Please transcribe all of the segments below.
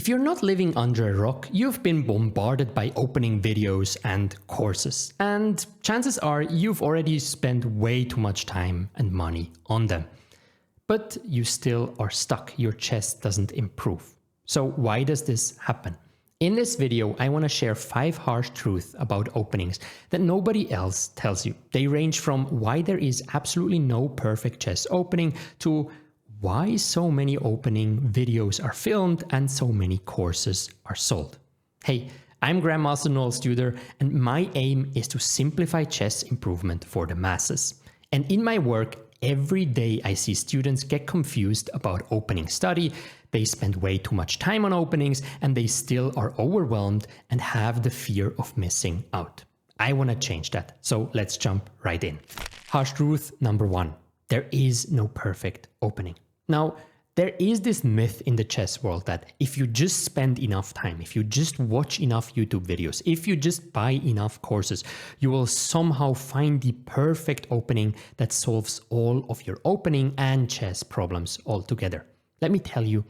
If you're not living under a rock, you've been bombarded by opening videos and courses, and chances are you've already spent way too much time and money on them. But you still are stuck, your chess doesn't improve. So why does this happen? In this video, I want to share 5 harsh truths about openings that nobody else tells you. They range from why there is absolutely no perfect chess opening to why so many opening videos are filmed and so many courses are sold. Hey, I'm Grandmaster Noel Studer, and my aim is to simplify chess improvement for the masses. And in my work, every day I see students get confused about opening study, they spend way too much time on openings, and they still are overwhelmed and have the fear of missing out. I want to change that, so let's jump right in. Harsh truth number 1. There is no perfect opening. Now, there is this myth in the chess world that if you just spend enough time, if you just watch enough YouTube videos, if you just buy enough courses, you will somehow find the perfect opening that solves all of your opening and chess problems altogether. Let me tell you,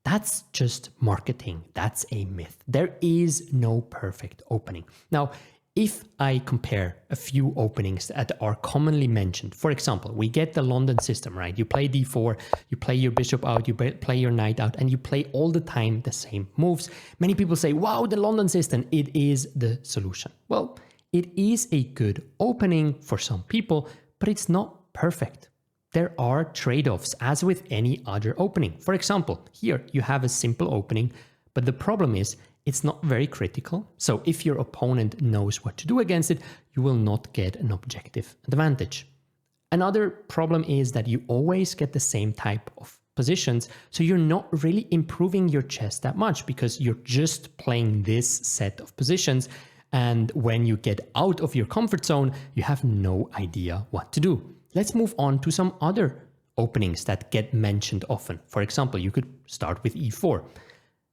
that's just marketing. That's a myth. There is no perfect opening. Now, if I compare a few openings that are commonly mentioned, for example, we get the London system, right? You play d4, you play your bishop out, you play your knight out, and you play all the time the same moves. Many people say, wow, the London system, it is the solution. Well, it is a good opening for some people, but it's not perfect. There are trade-offs, as with any other opening. For example, here you have a simple opening, but the problem is it's not very critical. So if your opponent knows what to do against it, you will not get an objective advantage. Another problem is that you always get the same type of positions, so you're not really improving your chess that much because you're just playing this set of positions, and when you get out of your comfort zone, you have no idea what to do. Let's move on to some other openings that get mentioned often. For example, you could start with e4.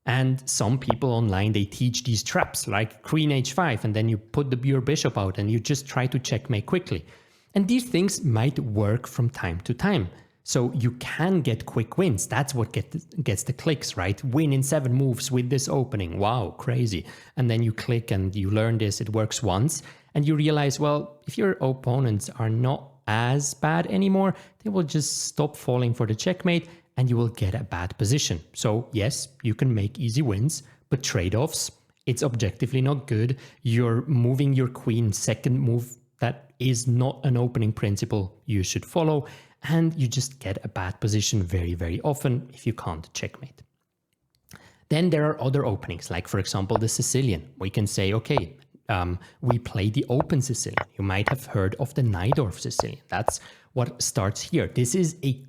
And some people online, they teach these traps like queen h5, and then you put your bishop out and you just try to checkmate quickly. And these things might work from time to time. So you can get quick wins. That's what gets the clicks, right? Win in 7 moves with this opening. Wow, crazy. And then you click and you learn this, it works once. And you realize, well, if your opponents are not as bad anymore, they will just stop falling for the checkmate and you will get a bad position. So yes, you can make easy wins, but trade-offs, it's objectively not good. You're moving your queen, second move that is not an opening principle you should follow, and you just get a bad position very, very often if you can't checkmate. Then there are other openings, like for example, the Sicilian. We can say, okay, we play the open Sicilian. You might have heard of the Najdorf Sicilian. That's what starts here. This is a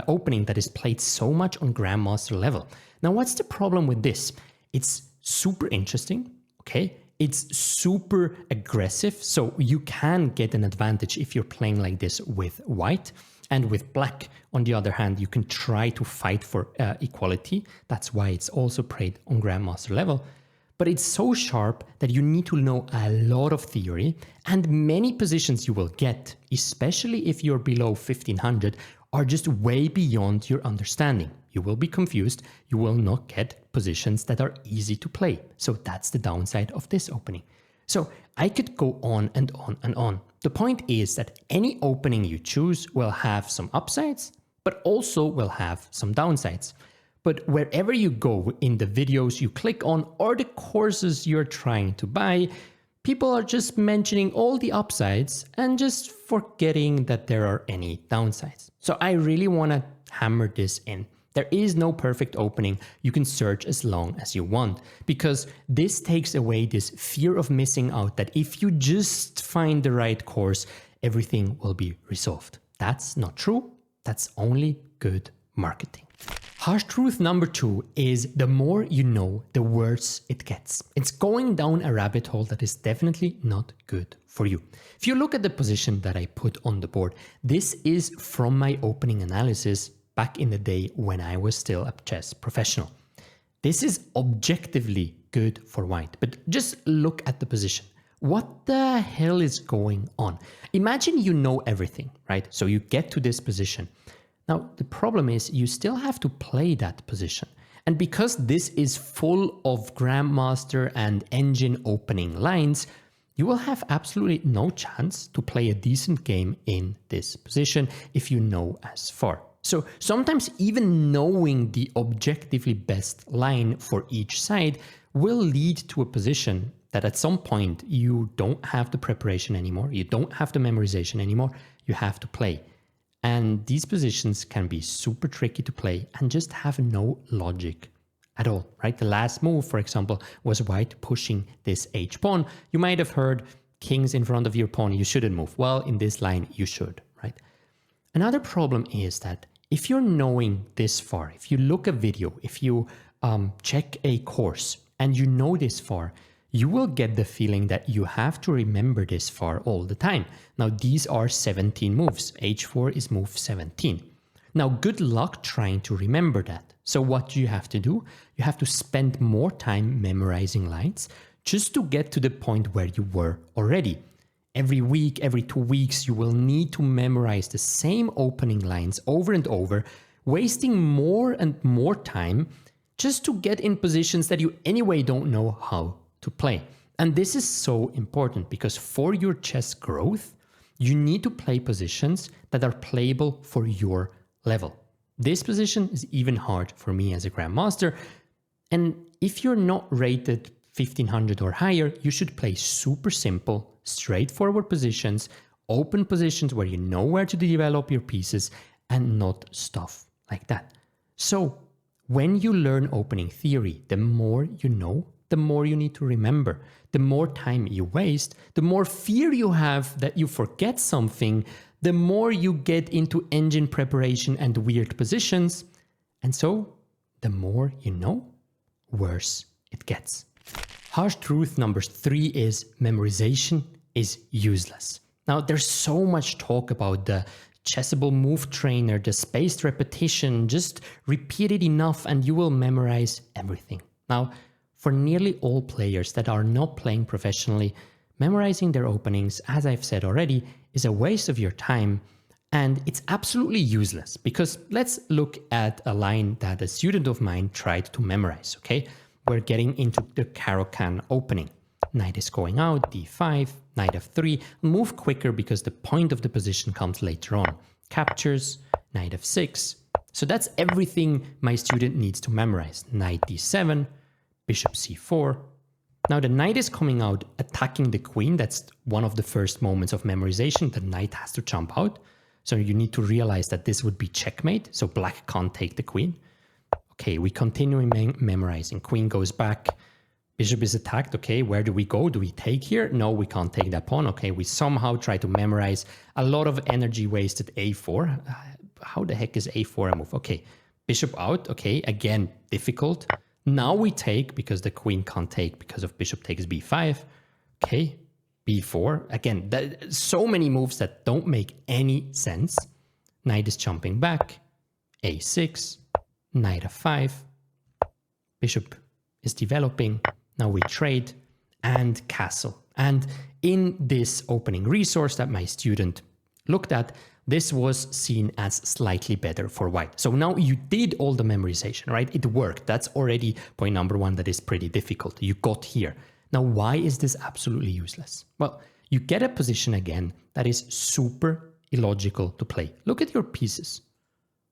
opening that is played so much on grandmaster level. Now, what's the problem with this? It's super interesting, okay? It's super aggressive, so you can get an advantage if you're playing like this with white. And with black, on the other hand, you can try to fight for equality. That's why it's also played on grandmaster level. But it's so sharp that you need to know a lot of theory, and many positions you will get, especially if you're below 1500, are just way beyond your understanding. You will be confused, you will not get positions that are easy to play. So that's the downside of this opening. So I could go on and on and on. The point is that any opening you choose will have some upsides, but also will have some downsides. But wherever you go in the videos you click on or the courses you're trying to buy, people are just mentioning all the upsides and just forgetting that there are any downsides. So I really want to hammer this in. There is no perfect opening. You can search as long as you want, because this takes away this fear of missing out that if you just find the right course, everything will be resolved. That's not true. That's only good marketing. Harsh truth number 2 is the more you know, the worse it gets. It's going down a rabbit hole that is definitely not good for you. If you look at the position that I put on the board, this is from my opening analysis back in the day when I was still a chess professional. This is objectively good for white, but just look at the position. What the hell is going on? Imagine you know everything, right? So you get to this position. Now, the problem is you still have to play that position. And because this is full of grandmaster and engine opening lines, you will have absolutely no chance to play a decent game in this position if you know as far. So sometimes even knowing the objectively best line for each side will lead to a position that at some point you don't have the preparation anymore, you don't have the memorization anymore, you have to play. And these positions can be super tricky to play and just have no logic at all, right? The last move, for example, was white pushing this h pawn. You might have heard kings in front of your pawn, you shouldn't move. Well, in this line, you should, right? Another problem is that if you're knowing this far, if you look a video, if you check a course and you know this far, you will get the feeling that you have to remember this far all the time. Now, these are 17 moves. h4 is move 17. Now, good luck trying to remember that. So what do you have to do? You have to spend more time memorizing lines just to get to the point where you were already. Every week, every 2 weeks, you will need to memorize the same opening lines over and over, wasting more and more time just to get in positions that you anyway don't know how to play. And this is so important because for your chess growth, you need to play positions that are playable for your level. This position is even hard for me as a grandmaster. And if you're not rated 1500 or higher, you should play super simple, straightforward positions, open positions where you know where to develop your pieces and not stuff like that. So when you learn opening theory, the more you know, the more you need to remember. The more time you waste, the more fear you have that you forget something, the more you get into engine preparation and weird positions. And so the more you know, worse it gets. Harsh truth number 3 is memorization is useless. Now, there's so much talk about the chessable move trainer, the spaced repetition, just repeat it enough and you will memorize everything. Now, for nearly all players that are not playing professionally, memorizing their openings, as I've said already, is a waste of your time and it's absolutely useless because let's look at a line that a student of mine tried to memorize, okay? We're getting into the Caro-Kann opening. Knight is going out, d5, knight f3, move quicker because the point of the position comes later on. Captures, knight f6. So that's everything my student needs to memorize. Knight d7, bishop c4. Now the knight is coming out, attacking the queen. That's one of the first moments of memorization. The knight has to jump out. So you need to realize that this would be checkmate. So black can't take the queen. Okay, we continue memorizing. Queen goes back. Bishop is attacked. Okay, where do we go? Do we take here? No, we can't take that pawn. Okay, we somehow try to memorize. A lot of energy wasted. a4. How the heck is a4 a move? Okay, bishop out. Okay, again, difficult. Now we take because the queen can't take because of bishop takes b5. Okay, b4. Again, so many moves that don't make any sense. Knight is jumping back. a6. Knight f5. Bishop is developing. Now we trade and castle. And in this opening resource that my student looked at, this was seen as slightly better for white. So now you did all the memorization, right? It worked. That's already point number 1 that is pretty difficult. You got here. Now, why is this absolutely useless? Well, you get a position again that is super illogical to play. Look at your pieces.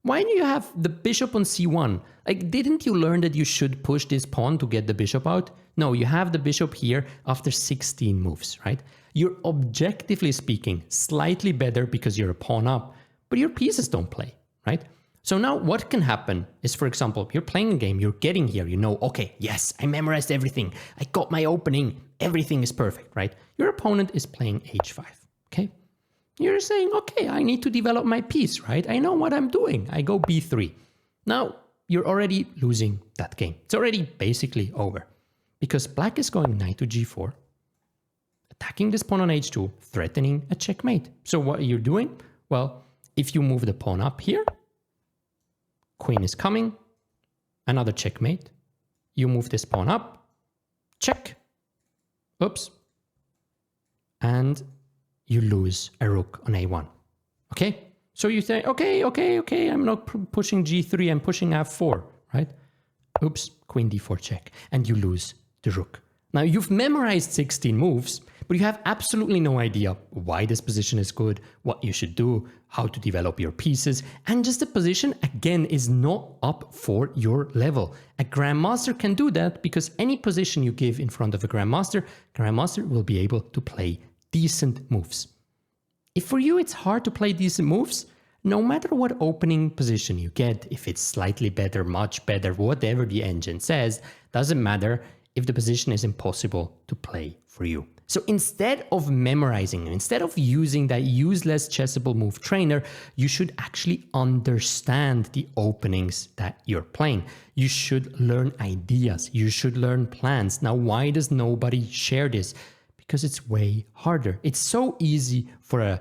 Why do you have the bishop on c1? Like, didn't you learn that you should push this pawn to get the bishop out? No, you have the bishop here after 16 moves, right? You're objectively speaking slightly better because you're a pawn up, but your pieces don't play, right? So now what can happen is, for example, you're playing a game, you're getting here, you know, okay, yes, I memorized everything. I got my opening. Everything is perfect, right? Your opponent is playing h5, okay? You're saying, okay, I need to develop my piece, right? I know what I'm doing. I go b3. Now, you're already losing that game. It's already basically over because black is going knight to g4, attacking this pawn on h2, threatening a checkmate. So what are you doing? Well, if you move the pawn up here, queen is coming, another checkmate. You move this pawn up, check. Oops. And you lose a rook on a1. Okay? So you say, okay, I'm not pushing g3, I'm pushing f4, right? Oops, queen d4 check, and you lose the rook. Now you've memorized 16 moves, but you have absolutely no idea why this position is good, what you should do, how to develop your pieces, and just the position again is not up for your level. A grandmaster can do that because any position you give in front of a grandmaster will be able to play decent moves. If for you it's hard to play decent moves, no matter what opening position you get, if it's slightly better, much better, whatever the engine says, doesn't matter if the position is impossible to play for you. So instead of memorizing, instead of using that useless chessable move trainer, you should actually understand the openings that you're playing. You should learn ideas. You should learn plans. Now, why does nobody share this? Because it's way harder. It's so easy for a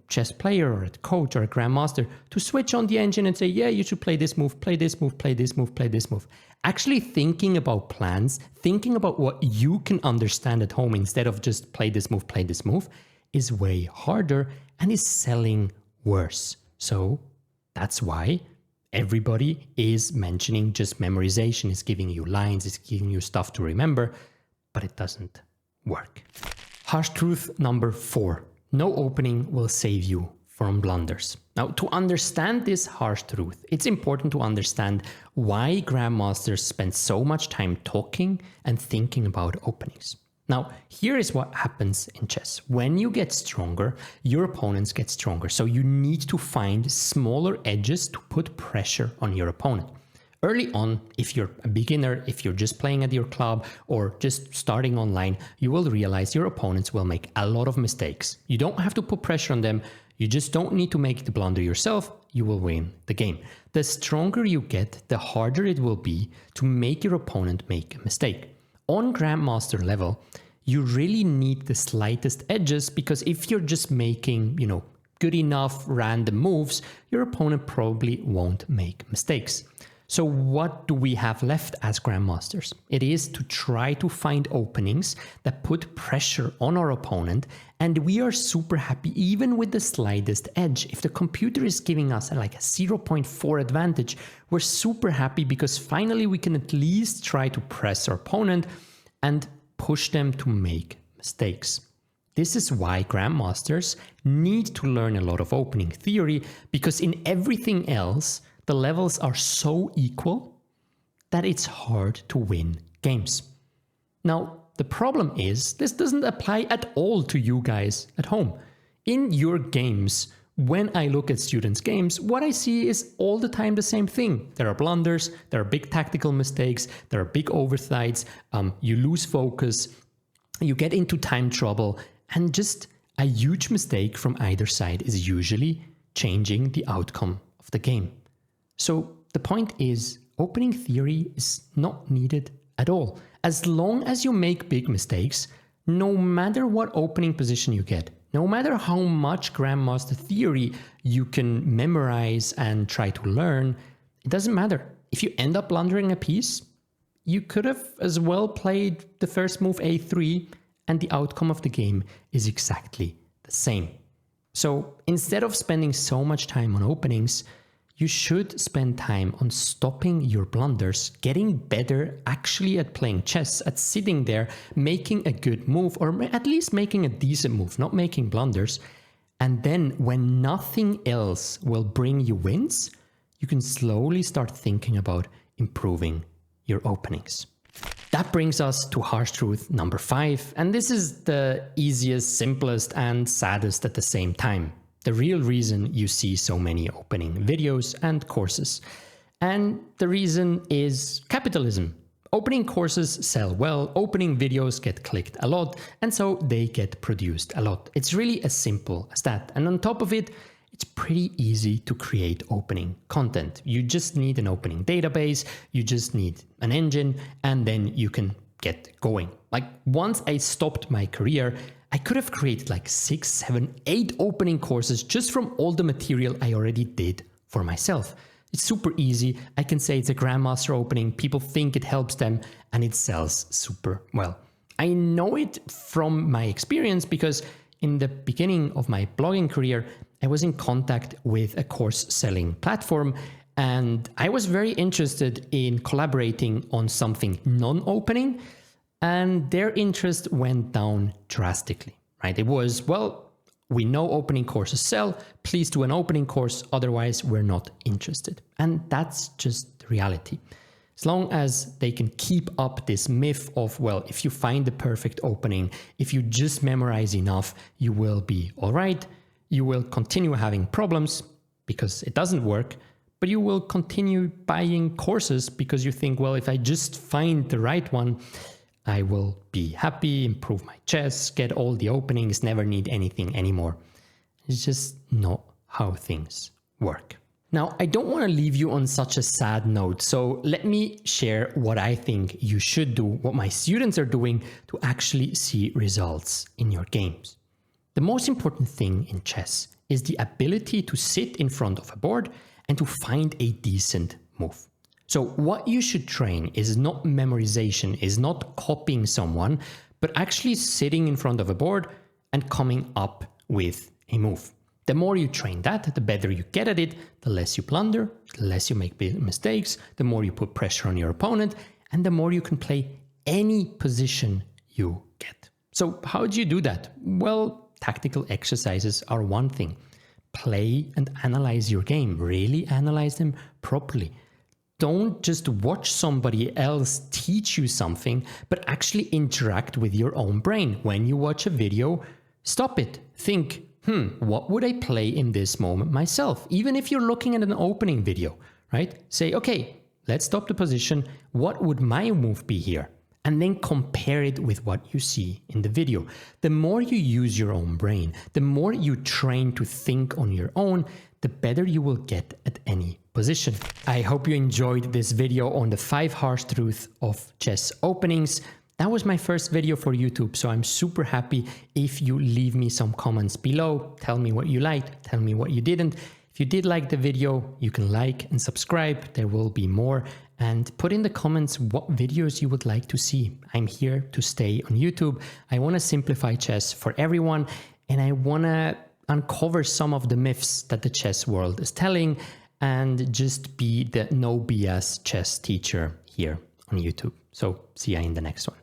chess player or a coach or a grandmaster to switch on the engine and say, yeah, you should play this move, play this move, play this move, play this move. Actually thinking about plans, thinking about what you can understand at home instead of just play this move, is way harder and is selling worse. So that's why everybody is mentioning just memorization, is giving you lines, is giving you stuff to remember, but it doesn't work. Harsh truth number 4. No opening will save you from blunders. Now, to understand this harsh truth, it's important to understand why grandmasters spend so much time talking and thinking about openings. Now, here is what happens in chess. When you get stronger, your opponents get stronger. So you need to find smaller edges to put pressure on your opponent. Early on, if you're a beginner, if you're just playing at your club or just starting online, you will realize your opponents will make a lot of mistakes. You don't have to put pressure on them. You just don't need to make the blunder yourself. You will win the game. The stronger you get, the harder it will be to make your opponent make a mistake. On grandmaster level, you really need the slightest edges because if you're just making, good enough random moves, your opponent probably won't make mistakes. So what do we have left as grandmasters? It is to try to find openings that put pressure on our opponent, and we are super happy even with the slightest edge. If the computer is giving us like a 0.4 advantage, we're super happy because finally we can at least try to press our opponent and push them to make mistakes. This is why grandmasters need to learn a lot of opening theory, because in everything else, the levels are so equal that it's hard to win games. Now, the problem is this doesn't apply at all to you guys at home. In your games, when I look at students' games, what I see is all the time the same thing. There are blunders, there are big tactical mistakes, there are big oversights, you lose focus, you get into time trouble, and just a huge mistake from either side is usually changing the outcome of the game. So the point is, opening theory is not needed at all. As long as you make big mistakes, no matter what opening position you get, no matter how much grandmaster theory you can memorize and try to learn, it doesn't matter. If you end up blundering a piece, you could have as well played the first move a3 and the outcome of the game is exactly the same. So instead of spending so much time on openings, you should spend time on stopping your blunders, getting better actually at playing chess, at sitting there, making a good move, or at least making a decent move, not making blunders. And then when nothing else will bring you wins, you can slowly start thinking about improving your openings. That brings us to harsh truth number 5. And this is the easiest, simplest, and saddest at the same time. The real reason you see so many opening videos and courses. And the reason is capitalism. Opening courses sell well, opening videos get clicked a lot, and so they get produced a lot. It's really as simple as that. And on top of it, it's pretty easy to create opening content. You just need an opening database, you just need an engine, and then you can get going. Like once I stopped my career, I could have created like 6, 7, 8 opening courses just from all the material I already did for myself. It's super easy. I can say it's a grandmaster opening. People think it helps them and it sells super well. I know it from my experience because in the beginning of my blogging career, I was in contact with a course selling platform And I was very interested in collaborating on something non-opening, and their interest went down drastically, right? It was, well, we know opening courses sell, please do an opening course, otherwise we're not interested. And that's just the reality. As long as they can keep up this myth of, well, if you find the perfect opening, if you just memorize enough, you will be all right. You will continue having problems because it doesn't work, but you will continue buying courses because you think, well, if I just find the right one, I will be happy, improve my chess, get all the openings, never need anything anymore. It's just not how things work. Now, I don't want to leave you on such a sad note, so let me share what I think you should do, what my students are doing to actually see results in your games. The most important thing in chess is the ability to sit in front of a board and to find a decent move. So what you should train is not memorization, is not copying someone, but actually sitting in front of a board and coming up with a move. The more you train that, the better you get at it, the less you blunder, the less you make mistakes, the more you put pressure on your opponent, and the more you can play any position you get. So how do you do that? Well, tactical exercises are one thing. Play and analyze your game. Really analyze them properly. Don't just watch somebody else teach you something, but actually interact with your own brain. When you watch a video, stop it. Think, what would I play in this moment myself? Even if you're looking at an opening video, right? Say, okay, let's stop the position. What would my move be here? And then compare it with what you see in the video. The more you use your own brain, the more you train to think on your own, the better you will get at any position. I hope you enjoyed this video on the 5 harsh truths of chess openings. That was my first video for YouTube, so I'm super happy if you leave me some comments below. Tell me what you liked, tell me what you didn't. If you did like the video, you can like and subscribe. There will be more. And put in the comments what videos you would like to see. I'm here to stay on YouTube. I want to simplify chess for everyone, and I want to uncover some of the myths that the chess world is telling and just be the no BS chess teacher here on YouTube. So see you in the next one.